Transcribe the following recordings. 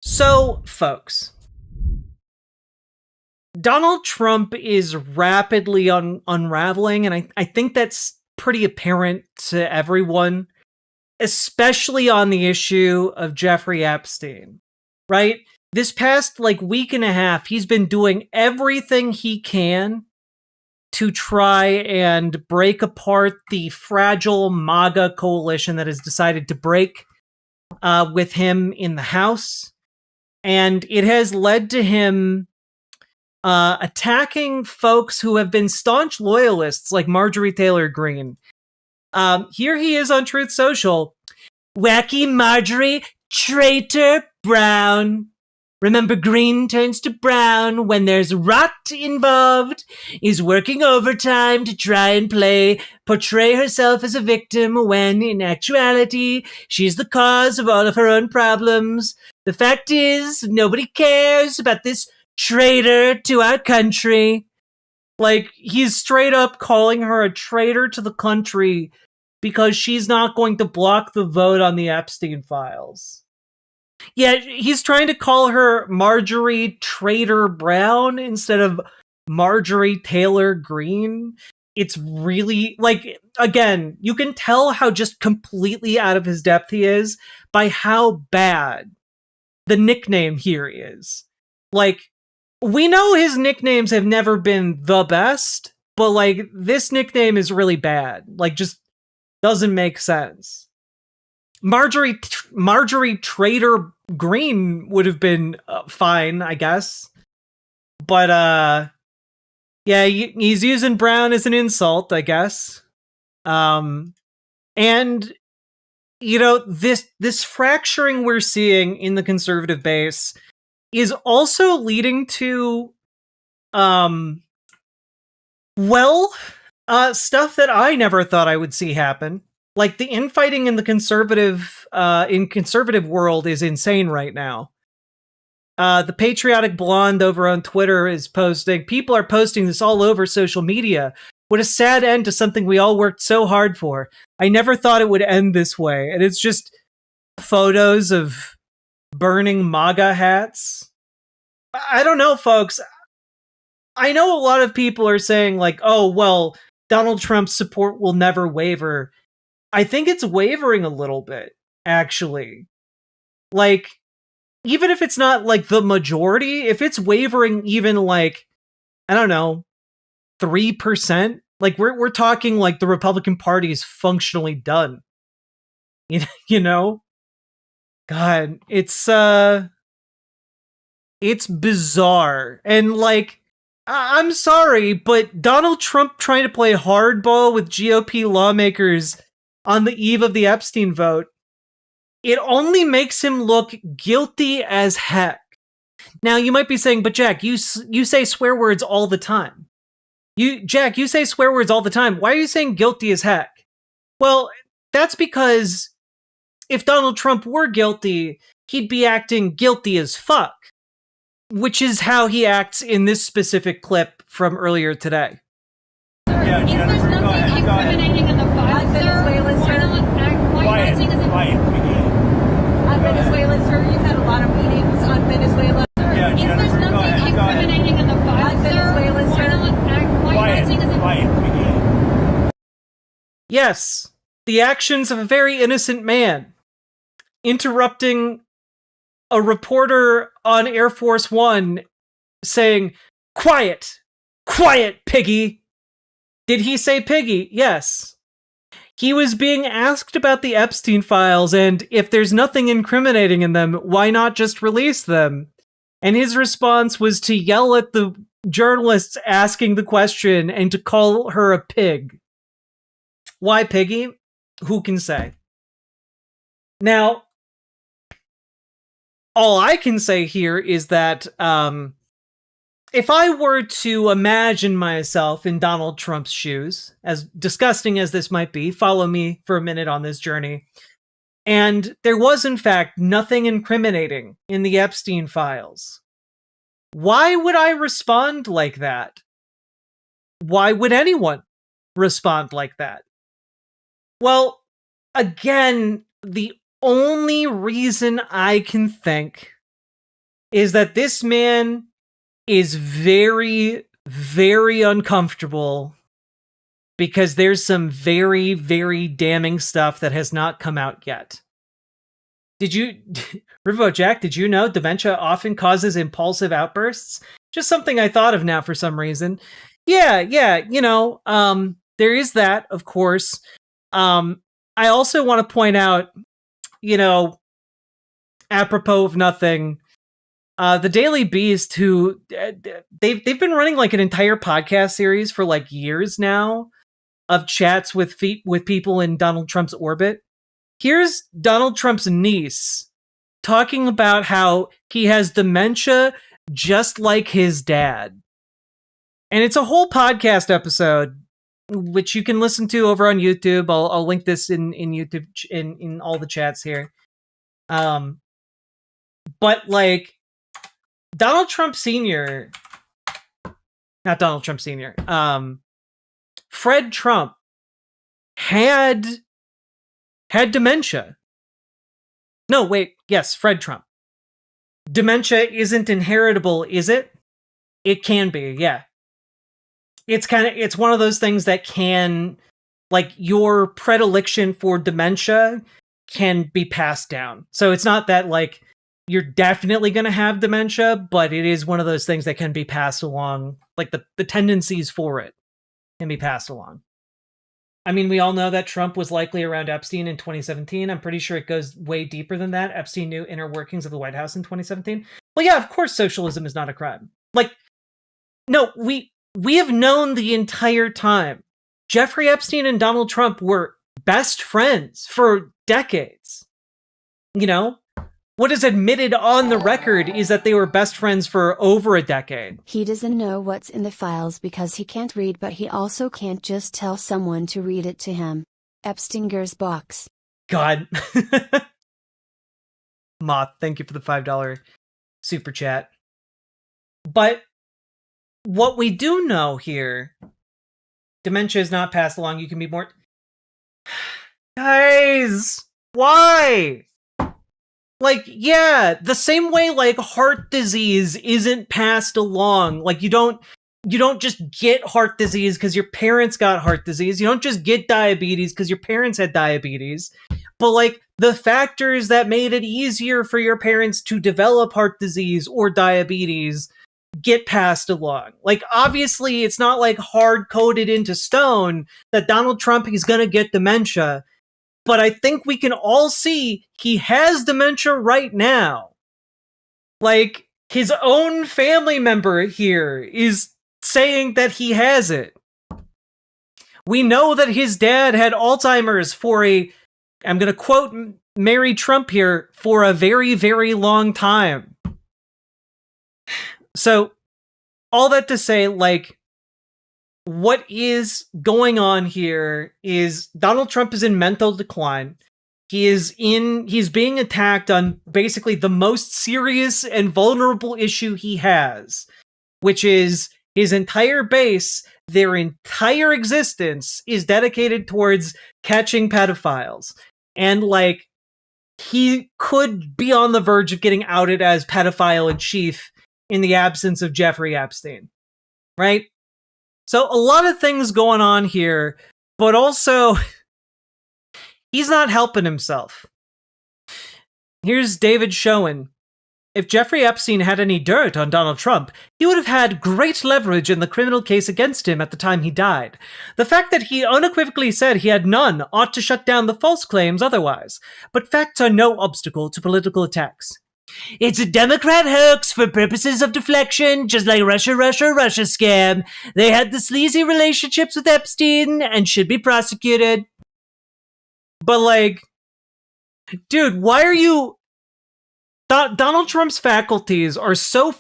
So, folks, Donald Trump is rapidly unraveling, and I think that's pretty apparent to everyone, especially on the issue of Jeffrey Epstein, right? This past week and a half, he's been doing everything he can to try and break apart the fragile MAGA coalition that has decided to break with him in the House. And it has led to him attacking folks who have been staunch loyalists like Marjorie Taylor Greene. Here he is on Truth Social. Wacky Marjorie, traitor Brown. Remember, green turns to brown when there's rot involved. Is working overtime to try and portray herself as a victim when, in actuality, she's the cause of all of her own problems. The fact is, nobody cares about this traitor to our country. He's straight up calling her a traitor to the country because she's not going to block the vote on the Epstein files. Yeah, he's trying to call her Marjorie Traitor Brown instead of Marjorie Taylor Greene. It's really, again, you can tell how just completely out of his depth he is by how bad the nickname here is. We know his nicknames have never been the best, but this nickname is really bad. Just doesn't make sense. Marjorie Traitor Greene would have been fine, I guess. But yeah, he's using Brown as an insult, I guess. And this fracturing we're seeing in the conservative base is also leading to stuff that I never thought I would see happen. The infighting in the conservative world is insane right now. The patriotic blonde over on Twitter is posting, people are posting this all over social media. What a sad end to something we all worked so hard for. I never thought it would end this way. And it's just photos of burning MAGA hats. I don't know, folks. I know a lot of people are saying oh, well, Donald Trump's support will never waver. I think it's wavering a little bit, actually. Even if it's not the majority, if it's wavering even I don't know, 3%, we're talking the Republican Party is functionally done. You know? God, it's bizarre. And I'm sorry, but Donald Trump trying to play hardball with GOP lawmakers on the eve of the Epstein vote, it only makes him look guilty as heck. Now, you might be saying, but Jack, you say swear words all the time. Jack, you say swear words all the time. Why are you saying guilty as heck? Well, that's because if Donald Trump were guilty, he'd be acting guilty as fuck, which is how he acts in this specific clip from earlier today. Yeah, Jennifer, go ahead. Incriminating in the file, Venezuela, sir. Quiet. On Venezuela, sir, you've had a lot of meetings on Venezuela. Yeah, Jennifer, go ahead. Incriminating in the file, Venezuela, sir. Quiet. Yes, the actions of a very innocent man interrupting a reporter on Air Force One saying, quiet, piggy. Did he say piggy? Yes. He was being asked about the Epstein files, and if there's nothing incriminating in them, why not just release them? And his response was to yell at the journalists asking the question and to call her a pig. Why piggy? Who can say? Now, all I can say here is that if I were to imagine myself in Donald Trump's shoes, as disgusting as this might be, follow me for a minute on this journey, and there was in fact nothing incriminating in the Epstein files, why would I respond like that? Why would anyone respond like that? Well, again, the only reason I can think is that this man is very, very uncomfortable because there's some very, very damning stuff that has not come out yet. Did you, Riverboat Jack, did you know dementia often causes impulsive outbursts? Just something I thought of now for some reason. Yeah, there is that, of course. I also want to point out, apropos of nothing, the Daily Beast, who they've been running like an entire podcast series for like years now of chats with people in Donald Trump's orbit. Here's Donald Trump's niece talking about how he has dementia just like his dad. And it's a whole podcast episode, which you can listen to over on YouTube. I'll link this in YouTube in all the chats here. But like Donald Trump Sr., not Donald Trump Sr., Fred Trump had dementia. No, wait. Yes, Fred Trump. Dementia isn't inheritable, is it? It can be, yeah. It's one of those things that can, like, your predilection for dementia can be passed down. So it's not that, like, you're definitely going to have dementia, but it is one of those things that can be passed along. Like, the tendencies for it can be passed along. I mean, we all know that Trump was likely around Epstein in 2017. I'm pretty sure it goes way deeper than that. Epstein knew inner workings of the White House in 2017. Well, yeah, of course socialism is not a crime. Like, no, we have known the entire time. Jeffrey Epstein and Donald Trump were best friends for decades. What is admitted on the record is that they were best friends for over a decade. He doesn't know what's in the files because he can't read, but he also can't just tell someone to read it to him. Epsteinger's box. God. Moth, thank you for the $5 super chat. But what we do know here, dementia is not passed along. You can be more... Guys, why? Like, yeah, the same way, like, heart disease isn't passed along. Like, you don't just get heart disease because your parents got heart disease. You don't just get diabetes because your parents had diabetes. But, like, the factors that made it easier for your parents to develop heart disease or diabetes get passed along. Like, obviously, it's not, like, hard-coded into stone that Donald Trump is gonna get dementia. But I think we can all see he has dementia right now. Like, his own family member here is saying that he has it. We know that his dad had Alzheimer's for I'm going to quote Mary Trump here, for a very, very long time. So, all that to say, like, what is going on here is Donald Trump is in mental decline. He's being attacked on basically the most serious and vulnerable issue he has, which is his entire base, their entire existence is dedicated towards catching pedophiles. And, like, he could be on the verge of getting outed as pedophile in chief in the absence of Jeffrey Epstein, right? So a lot of things going on here, but also he's not helping himself. Here's David Schoen. If Jeffrey Epstein had any dirt on Donald Trump, he would have had great leverage in the criminal case against him at the time he died. The fact that he unequivocally said he had none ought to shut down the false claims otherwise, but facts are no obstacle to political attacks. It's a Democrat hoax for purposes of deflection, just like Russia scam. They had the sleazy relationships with Epstein and should be prosecuted. But, like, dude, why are you... Donald Trump's faculties are so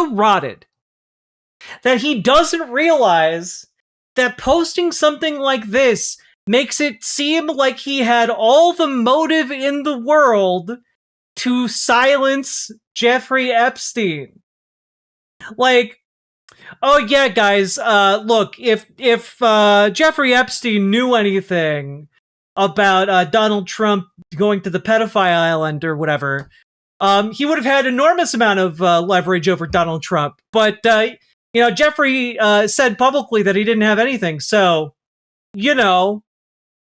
rotted that he doesn't realize that posting something like this makes it seem like he had all the motive in the world to silence Jeffrey Epstein. Like, oh yeah, guys, look, if Jeffrey Epstein knew anything about Donald Trump going to the pedophile island or whatever, he would have had enormous amount of leverage over Donald Trump. But, Jeffrey said publicly that he didn't have anything. So,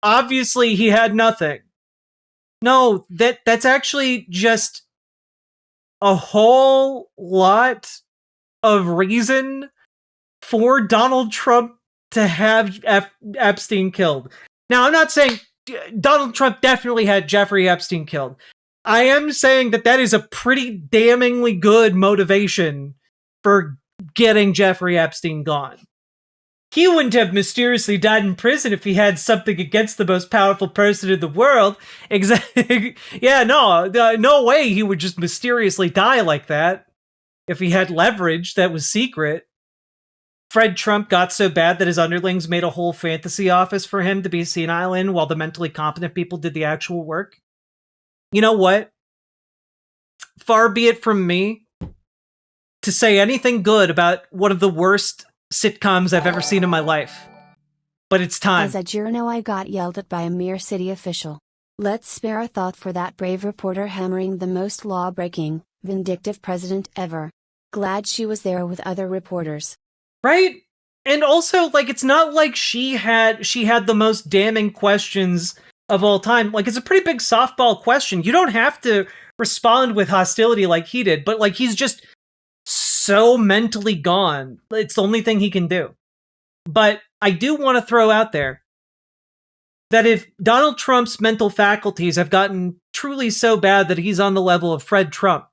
obviously he had nothing. No, that's actually just a whole lot of reason for Donald Trump to have Epstein killed. Now, I'm not saying Donald Trump definitely had Jeffrey Epstein killed. I am saying that is a pretty damningly good motivation for getting Jeffrey Epstein gone. He wouldn't have mysteriously died in prison if he had something against the most powerful person in the world. Exactly. Yeah, no way he would just mysteriously die like that if he had leverage that was secret. Fred Trump got so bad that his underlings made a whole fantasy office for him to be senile in while the mentally competent people did the actual work. You know what? Far be it from me to say anything good about one of the worst sitcoms I've ever seen in my life. But it's time. As a journo, I got yelled at by a mere city official. Let's spare a thought for that brave reporter hammering the most law-breaking, vindictive president ever. Glad she was there with other reporters. Right? And also, it's not like she had the most damning questions of all time. It's a pretty big softball question. You don't have to respond with hostility like he did, but he's just so mentally gone. It's the only thing he can do. But I do want to throw out there that if Donald Trump's mental faculties have gotten truly so bad that he's on the level of Fred Trump,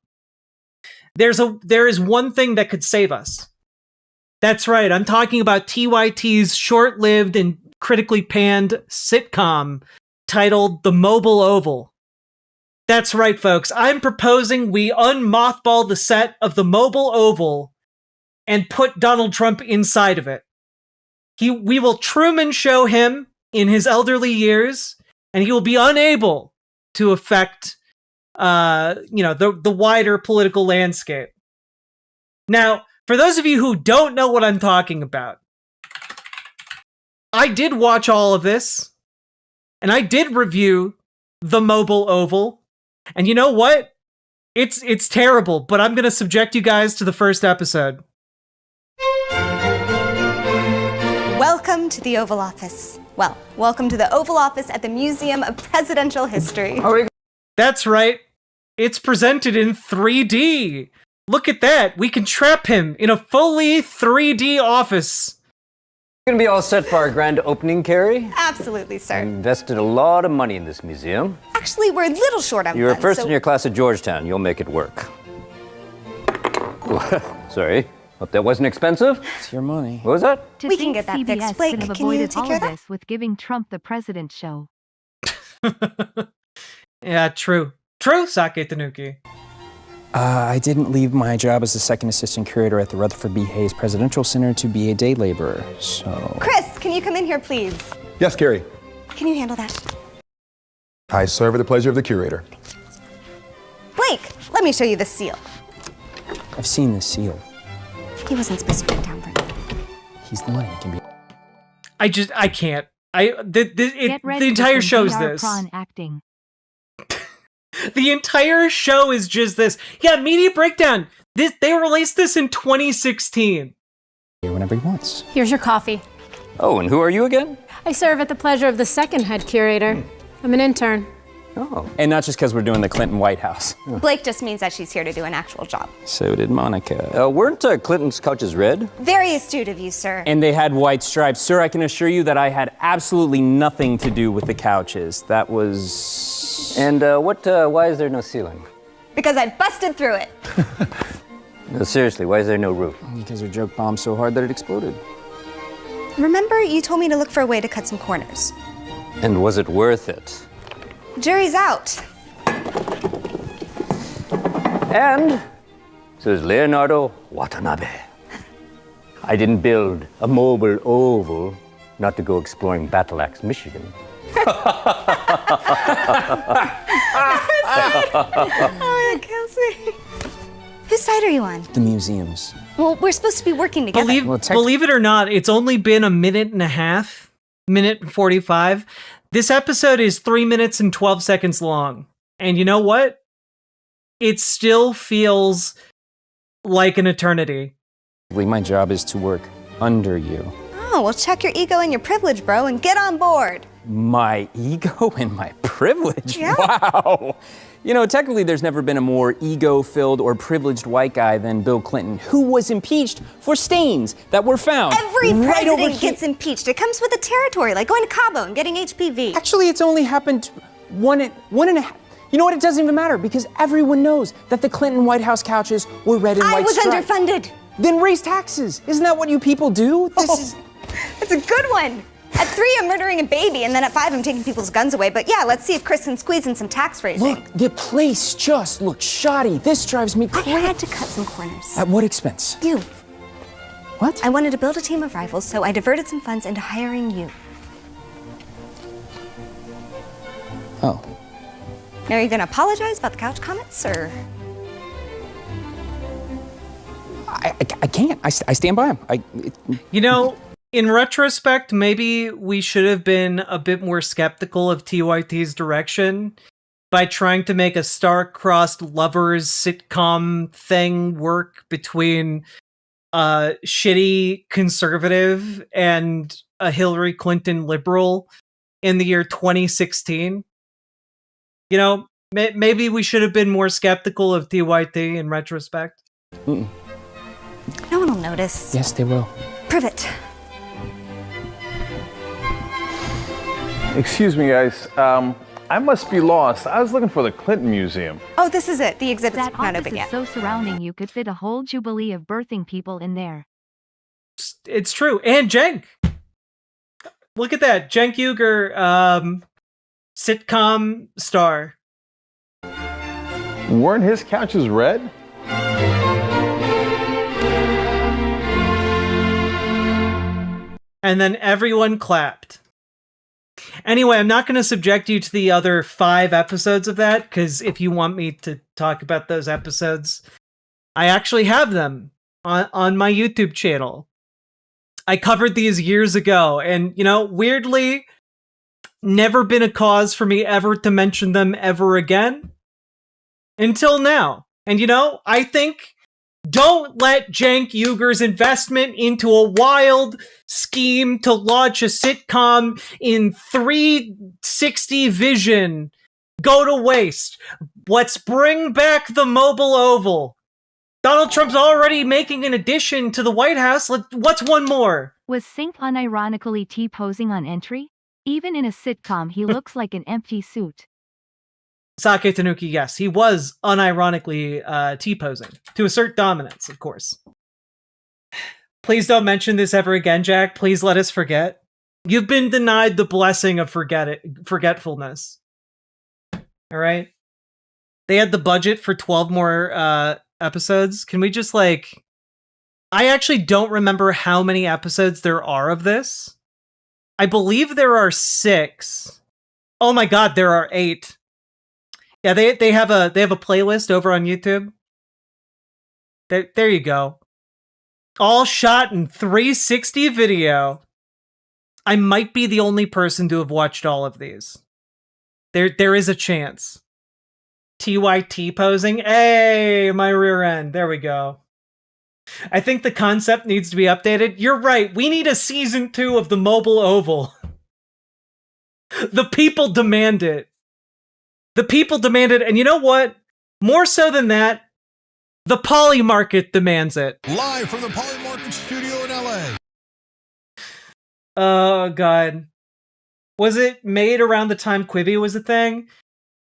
there is one thing that could save us. That's right, I'm talking about TYT's short-lived and critically panned sitcom titled The Mobile Oval. That's right, folks. I'm proposing we unmothball the set of The Mobile Oval and put Donald Trump inside of it. We will Truman show him in his elderly years, and he will be unable to affect, the wider political landscape. Now, for those of you who don't know what I'm talking about, I did watch all of this, and I did review The Mobile Oval, and you know what? It's terrible, but I'm going to subject you guys to the first episode. Welcome to the Oval Office. Well, welcome to the Oval Office at the Museum of Presidential History. That's right. It's presented in 3D. Look at that. We can trap him in a fully 3D office. You're gonna be all set for our grand opening, Carrie? Absolutely, sir. I invested a lot of money in this museum. Actually, we're a little short on You were funds, first so in your class at Georgetown. You'll make it work. Sorry. Hope that wasn't expensive. It's your money. What was that? we can get that fixed. Blake, can you take care of that? This with giving Trump the president show. Yeah, true. True, Sake Tanuki. I didn't leave my job as the second assistant curator at the Rutherford B. Hayes Presidential Center to be a day laborer, so... Chris, can you come in here, please? Yes, Carrie. Can you handle that? I serve at the pleasure of the curator. Blake, let me show you the seal. I've seen this seal. He wasn't supposed to bring down Brent. He's the one. He can be... I can't. The entire show is this. Acting. The entire show is just this. Yeah, media breakdown. They released this in 2016. Whenever he wants. Here's your coffee. Oh, and who are you again? I serve at the pleasure of the second head curator. I'm an intern. Oh. And not just because we're doing the Clinton White House. Blake just means that she's here to do an actual job. So did Monica. Weren't Clinton's couches red? Very astute of you, sir. And they had white stripes. Sir, I can assure you that I had absolutely nothing to do with the couches. That was... And why is there no ceiling? Because I busted through it. No, seriously, why is there no roof? Because her joke bombed so hard that it exploded. Remember, you told me to look for a way to cut some corners. And was it worth it? Jury's out. And, says Leonardo Watanabe, I didn't build a mobile oval not to go exploring Battle Axe, Michigan. Oh, Kelsey. Whose side are you on? The museums. Well, we're supposed to be working together. Believe it or not, it's only been a minute and a half, minute and 45. This episode is 3 minutes and 12 seconds long. And you know what? it still feels like an eternity. My job is to work under you. Oh, well, check your ego and your privilege, bro, and get on board. My ego and my privilege? Yeah. Wow. You know, technically there's never been a more ego-filled or privileged white guy than Bill Clinton, who was impeached for stains that were found Every right over president gets impeached. It comes with the territory, like going to Cabo and getting HPV. Actually, it's only happened one and a half. You know what? It doesn't even matter because everyone knows that the Clinton White House couches were red and I white was striped. underfunded. Then raise taxes. Isn't that what you people do? It's a good one. At 3, I'm murdering a baby, and then at 5, I'm taking people's guns away. But yeah, let's see if Chris can squeeze in some tax raising. Look, the place just looks shoddy. This drives me crazy. I had to cut some corners. At what expense? You. What? I wanted to build a team of rivals, so I diverted some funds into hiring you. Oh. Now, are you gonna apologize about the couch comments, or? I can't. I stand by him. You know, in retrospect, maybe we should have been a bit more skeptical of TYT's direction by trying to make a star-crossed lovers sitcom thing work between a shitty conservative and a Hillary Clinton liberal in the year 2016. You know, maybe we should have been more skeptical of TYT in retrospect. Mm-mm. No one will notice. Yes, they will. Prove it. Excuse me, guys. I must be lost. I was looking for the Clinton Museum. Oh, this is it. The exhibit's That not office open is yet. so surrounding you could fit a whole jubilee of birthing people in there. It's true. And Cenk. Look at that. Cenk Uygur, sitcom star. Weren't his couches red? And then everyone clapped. Anyway, I'm not going to subject you to the other 5 episodes of that, because if you want me to talk about those episodes, I actually have them on my YouTube channel. I covered these years ago, and, you know, weirdly, never been a cause for me ever to mention them ever again. Until now. And, you know, I think don't let Cenk Uygur's investment into a wild scheme to launch a sitcom in 360 vision go to waste. Let's bring back the mobile oval. Donald Trump's already making an addition to the White House. What's one more? Was Sink unironically T-posing on entry? Even in a sitcom, he looks like an empty suit. Sake Tanuki, yes, he was unironically T-posing to assert dominance, of course. Please don't mention this ever again, Jack. Please let us forget. You've been denied the blessing of forgetfulness. All right? They had the budget for 12 more episodes. Can we just, like... I actually don't remember how many episodes there are of this. I believe there are 6. Oh my god, there are 8. Yeah, they have a playlist over on YouTube. There you go. All shot in 360 video. I might be the only person to have watched all of these. There is a chance. TYT posing. Hey, my rear end. There we go. I think the concept needs to be updated. You're right. We need a season 2 of the mobile oval. The people demand it. The people demand it, and you know what? More so than that, the poly market demands it. Live from the Poly Market studio in LA. Oh, God. Was it made around the time Quibi was a thing?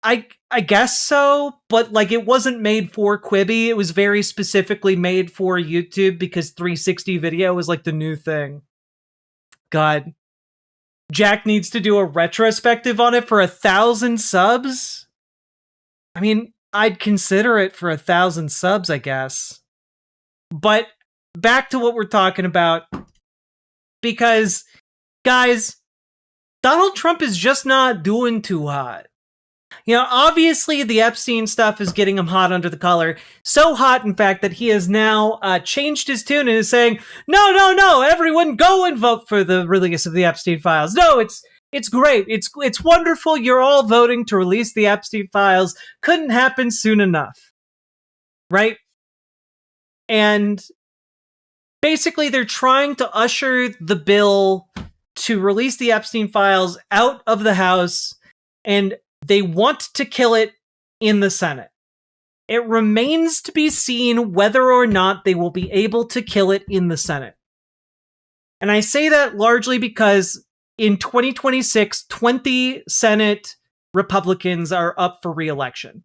I guess so, but like it wasn't made for Quibi. It was very specifically made for YouTube because 360 video was like the new thing. God. Jack needs to do a retrospective on it for 1,000 subs? I mean, I'd consider it for 1,000 subs, I guess. But back to what we're talking about. Because, guys, Donald Trump is just not doing too hot. You know, obviously the Epstein stuff is getting him hot under the collar. So hot, in fact, that he has now changed his tune and is saying, no, everyone go and vote for the release of the Epstein files. No, it's great. It's wonderful. You're all voting to release the Epstein files. Couldn't happen soon enough. right? And basically, they're trying to usher the bill to release the Epstein files out of the House, and they want to kill it in the Senate. It remains to be seen whether or not they will be able to kill it in the Senate. And I say that largely because in 2026, 20 Senate Republicans are up for re-election.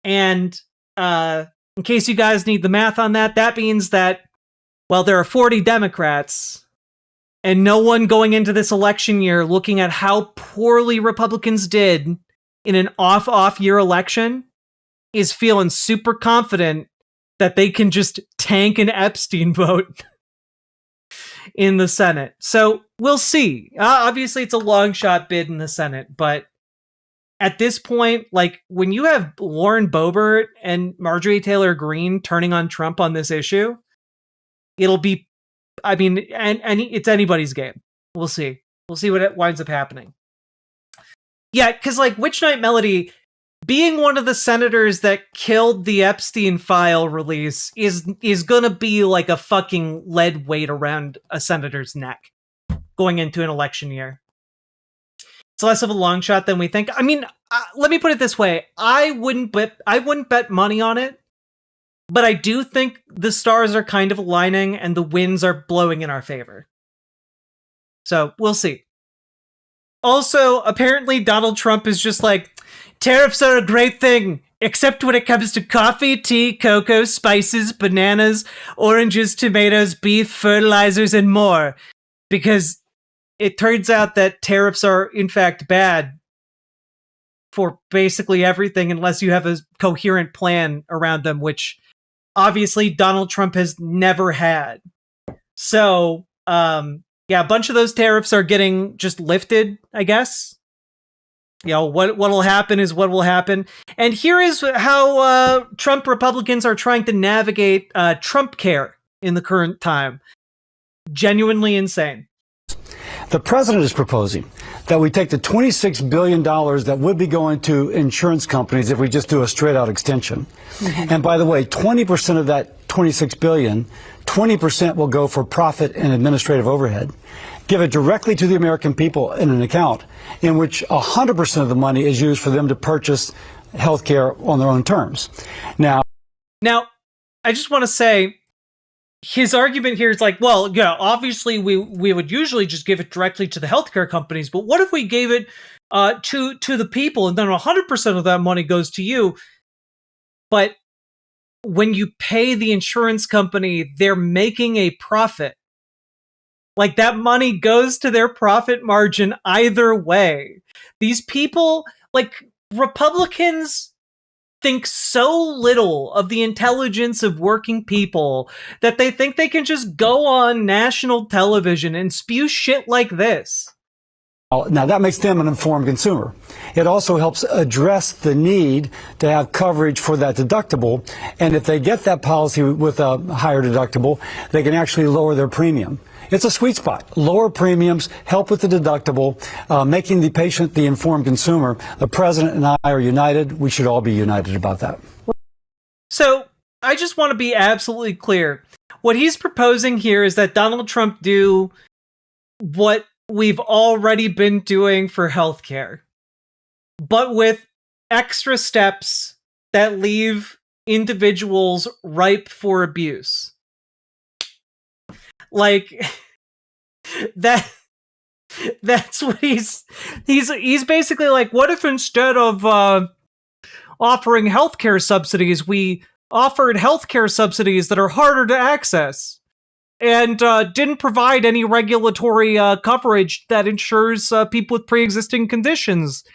And in case you guys need the math on that, that means that, well, there are 40 Democrats, and no one going into this election year looking at how poorly Republicans did in an off year election is feeling super confident that they can just tank an Epstein vote in the Senate. So we'll see. Obviously, it's a long shot bid in the Senate, but at this point, like when you have Lauren Boebert and Marjorie Taylor Greene turning on Trump on this issue, it'll be, I mean, and it's anybody's game. We'll see. We'll see what winds up happening. Yeah, because like Witch Night Melody, being one of the senators that killed the Epstein file release is gonna be like a fucking lead weight around a senator's neck going into an election year. It's less of a long shot than we think. I mean, let me put it this way: I wouldn't bet money on it, but I do think the stars are kind of aligning and the winds are blowing in our favor. So we'll see. Also, apparently Donald Trump is just like, tariffs are a great thing, except when it comes to coffee, tea, cocoa, spices, bananas, oranges, tomatoes, beef, fertilizers, and more. Because it turns out that tariffs are, in fact, bad for basically everything unless you have a coherent plan around them, which obviously Donald Trump has never had. So, yeah, a bunch of those tariffs are getting just lifted, I guess. You know, what'll happen is what will happen. And here is how Trump Republicans are trying to navigate Trump care in the current time. Genuinely insane. The president is proposing that we take the $26 billion that would be going to insurance companies if we just do a straight-out extension. Mm-hmm. And by the way, 20% of that $26 billion, 20% will go for profit and administrative overhead. Give it directly to the American people in an account in which 100% of the money is used for them to purchase health care on their own terms. Now, I just want to say, his argument here is like, well, yeah, obviously we would usually just give it directly to the healthcare companies, but what if we gave it to the people and then 100% of that money goes to you? But when you pay the insurance company, they're making a profit. Like, that money goes to their profit margin either way. These people, like, Republicans think so little of the intelligence of working people that they think they can just go on national television and spew shit like this. Now, that makes them an informed consumer. It also helps address the need to have coverage for that deductible. And if they get that policy with a higher deductible, they can actually lower their premium. It's a sweet spot. Lower premiums, help with the deductible, making the patient the informed consumer. The president and I are united. We should all be united about that. So I just want to be absolutely clear. What he's proposing here is that Donald Trump do what we've already been doing for healthcare, but with extra steps that leave individuals ripe for abuse. Like, that's what he's basically like, what if instead of offering healthcare subsidies, we offered healthcare subsidies that are harder to access and didn't provide any regulatory coverage that ensures people with pre-existing conditions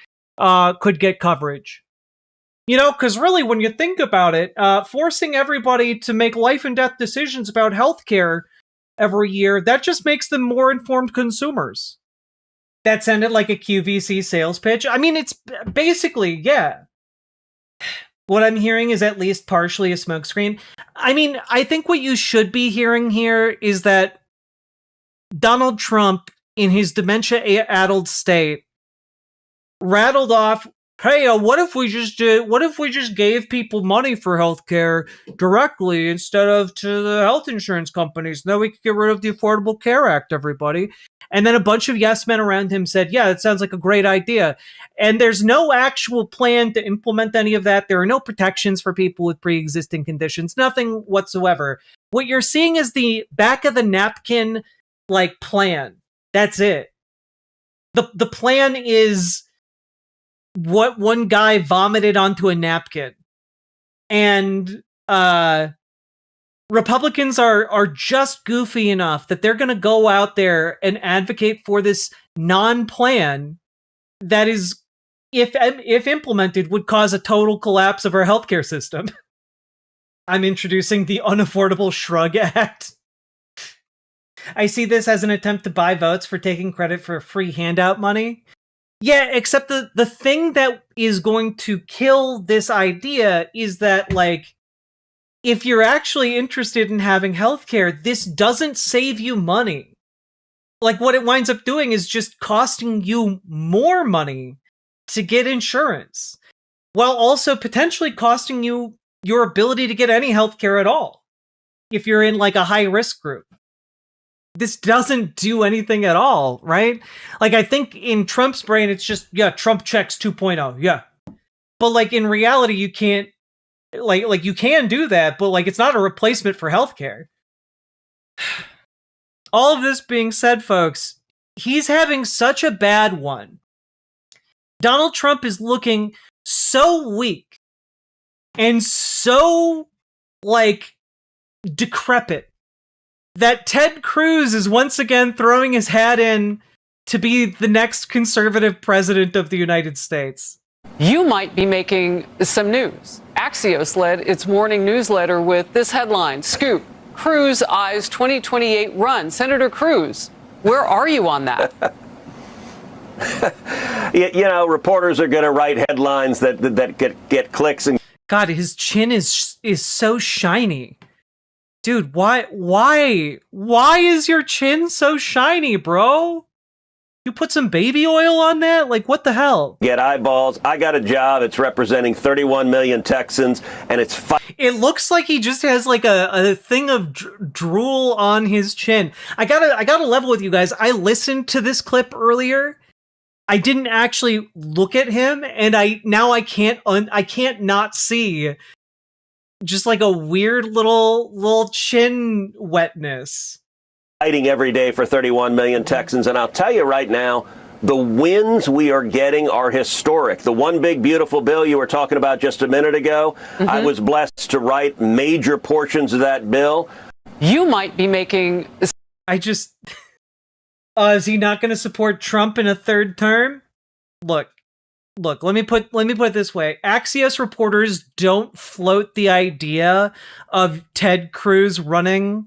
could get coverage? You know, because really, when you think about it, forcing everybody to make life and death decisions about healthcare every year, that just makes them more informed consumers. That sounded like a QVC sales pitch. I mean, it's basically, yeah. What I'm hearing is at least partially a smokescreen. I mean, I think what you should be hearing here is that Donald Trump, in his dementia-addled state, rattled off hey, what if we just gave people money for healthcare directly instead of to the health insurance companies? Then we could get rid of the Affordable Care Act, everybody. And then a bunch of yes men around him said, yeah, that sounds like a great idea. And there's no actual plan to implement any of that. There are no protections for people with pre-existing conditions, nothing whatsoever. What you're seeing is the back of the napkin, like, plan. That's it. The plan is what one guy vomited onto a napkin. And Republicans are just goofy enough that they're going to go out there and advocate for this non-plan that is, if implemented, would cause a total collapse of our healthcare system. I'm introducing the Unaffordable Shrug Act. I see this as an attempt to buy votes for taking credit for free handout money. Yeah, except the thing that is going to kill this idea is that, like, if you're actually interested in having healthcare, this doesn't save you money. Like, what it winds up doing is just costing you more money to get insurance, while also potentially costing you your ability to get any healthcare at all if you're in, like, a high-risk group. This doesn't do anything at all, right? Like, I think in Trump's brain, it's just, yeah, Trump checks 2.0, yeah. But, like, in reality, you can't, like you can do that, but, like, it's not a replacement for healthcare. All of this being said, folks, he's having such a bad one. Donald Trump is looking so weak and so, like, decrepit that Ted Cruz is once again throwing his hat in to be the next conservative president of the United States. You might be making some news. Axios led its morning newsletter with this headline: Scoop, Cruz eyes 2028 run. Senator Cruz, where are you on that? You know, reporters are going to write headlines that get clicks. And God, his chin is so shiny. Dude, why is your chin so shiny, bro? You put some baby oil on that? Like, what the hell? Get eyeballs. I got a job. It's representing 31 million Texans, and it's It looks like he just has, like, a thing of drool on his chin. I gotta level with you guys. I listened to this clip earlier. I didn't actually look at him, and I can't not see just, like, a weird little chin wetness. Fighting every day for 31 million Texans. And I'll tell you right now, the wins we are getting are historic. The one big beautiful bill you were talking about just a minute ago, I was blessed to write major portions of that bill. You might be making... is he not going to support Trump in a third term? Look, let me put it this way. Axios reporters don't float the idea of Ted Cruz running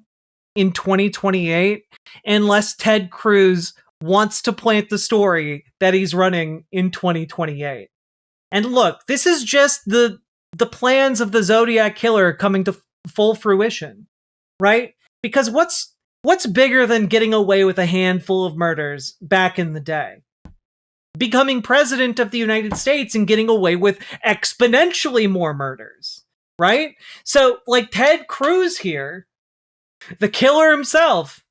in 2028 unless Ted Cruz wants to plant the story that he's running in 2028. And look, this is just the plans of the Zodiac Killer coming to full fruition, right? Because what's bigger than getting away with a handful of murders back in the day? Becoming president of the United States and getting away with exponentially more murders, right? So, like, Ted Cruz here, the killer himself,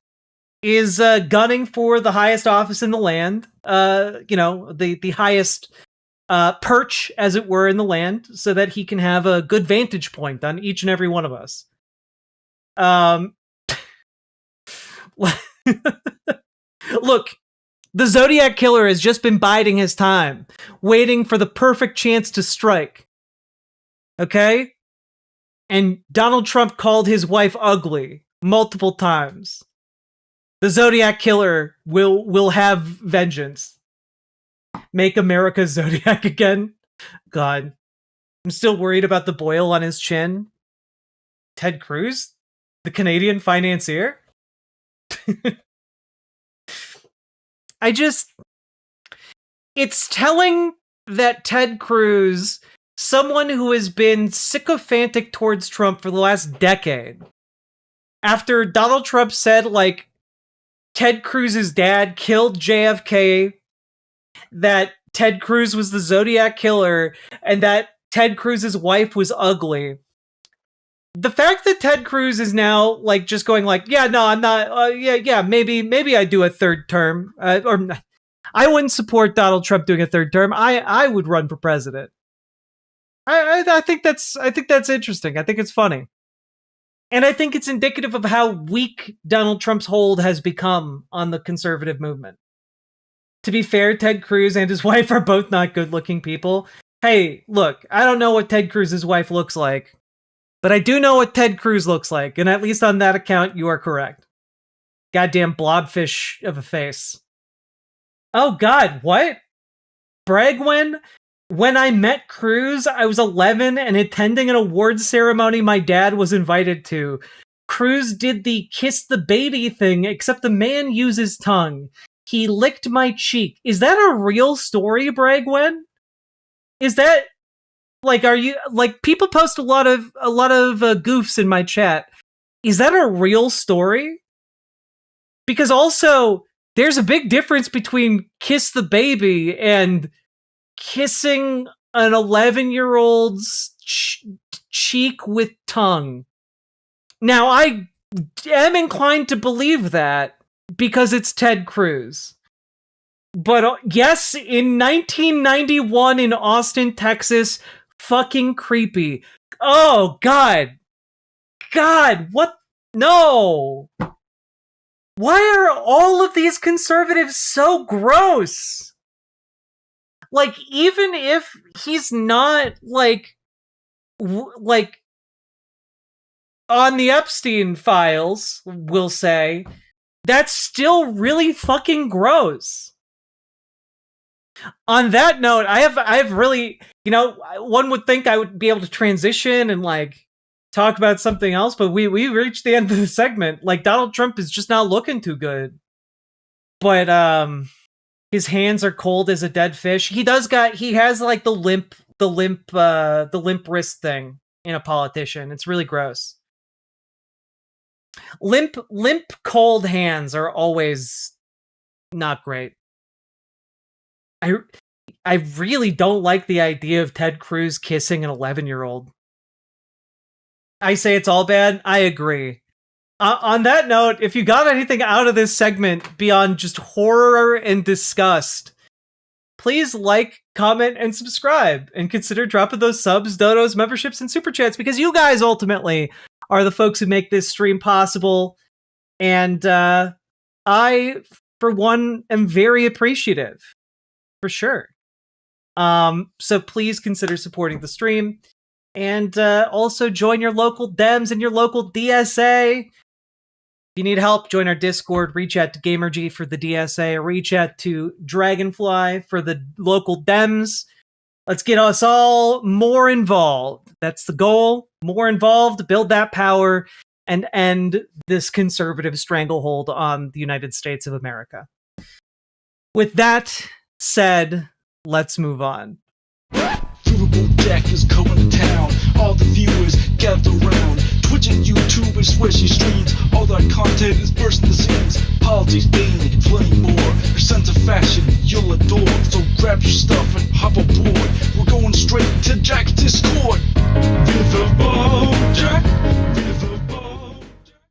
is gunning for the highest office in the land, the highest perch, as it were, in the land, so that he can have a good vantage point on each and every one of us. Look, the Zodiac Killer has just been biding his time, waiting for the perfect chance to strike. Okay? And Donald Trump called his wife ugly multiple times. The Zodiac Killer will have vengeance. Make America Zodiac again? God. I'm still worried about the boil on his chin. Ted Cruz? The Canadian financier? It's telling that Ted Cruz, someone who has been sycophantic towards Trump for the last decade, after Donald Trump said, like, Ted Cruz's dad killed JFK, that Ted Cruz was the Zodiac killer and that Ted Cruz's wife was ugly. The fact that Ted Cruz is now like just going like, yeah, no, I'm not. Maybe I do a third term, or I wouldn't support Donald Trump doing a third term. I would run for president. I think that's interesting. I think it's funny, and I think it's indicative of how weak Donald Trump's hold has become on the conservative movement. To be fair, Ted Cruz and his wife are both not good-looking people. Hey, look, I don't know what Ted Cruz's wife looks like. But I do know what Ted Cruz looks like, and at least on that account, you are correct. Goddamn blobfish of a face. Oh God, what? Bragwin? When I met Cruz, I was 11 and attending an awards ceremony my dad was invited to. Cruz did the kiss the baby thing, except the man uses tongue. He licked my cheek. Is that a real story, Bragwin? Is that... Like, are you like people post a lot of goofs in my chat? Is that a real story? Because also, there's a big difference between kiss the baby and kissing an 11-year-old's cheek with tongue. Now, I am inclined to believe that because it's Ted Cruz. But yes, in 1991 in Austin, Texas. Fucking creepy. Oh, God. God, what? No. Why are all of these conservatives so gross? Like, even if he's not, like on the Epstein files, we'll say, that's still really fucking gross. On that note, I have really, you know, one would think I would be able to transition and like talk about something else, but we reached the end of the segment. Like Donald Trump is just not looking too good. But his hands are cold as a dead fish. He has like the limp wrist thing in a politician. It's really gross. Limp cold hands are always not great. I really don't like the idea of Ted Cruz kissing an 11-year-old. I say it's all bad. I agree. On that note, if you got anything out of this segment beyond just horror and disgust, please like, comment, and subscribe, and consider dropping those subs, donos, memberships, and super chats, because you guys ultimately are the folks who make this stream possible. And I, for one, am very appreciative. For sure. So please consider supporting the stream, and also join your local Dems and your local DSA. If you need help, join our Discord, reach out to GamerG for the DSA, or reach out to Dragonfly for the local Dems. Let's get us all more involved. That's the goal. More involved, build that power, and end this conservative stranglehold on the United States of America. With that said, let's move on. Riverboat deck is coming to town. All the viewers gather round. Twitch and YouTube is where she streams. All that content is bursting the scenes. Politics, gaming, and plenty more. Her sense of fashion you'll adore. So grab your stuff and hop aboard. We're going straight to Jack's Discord. Riverboat Jack.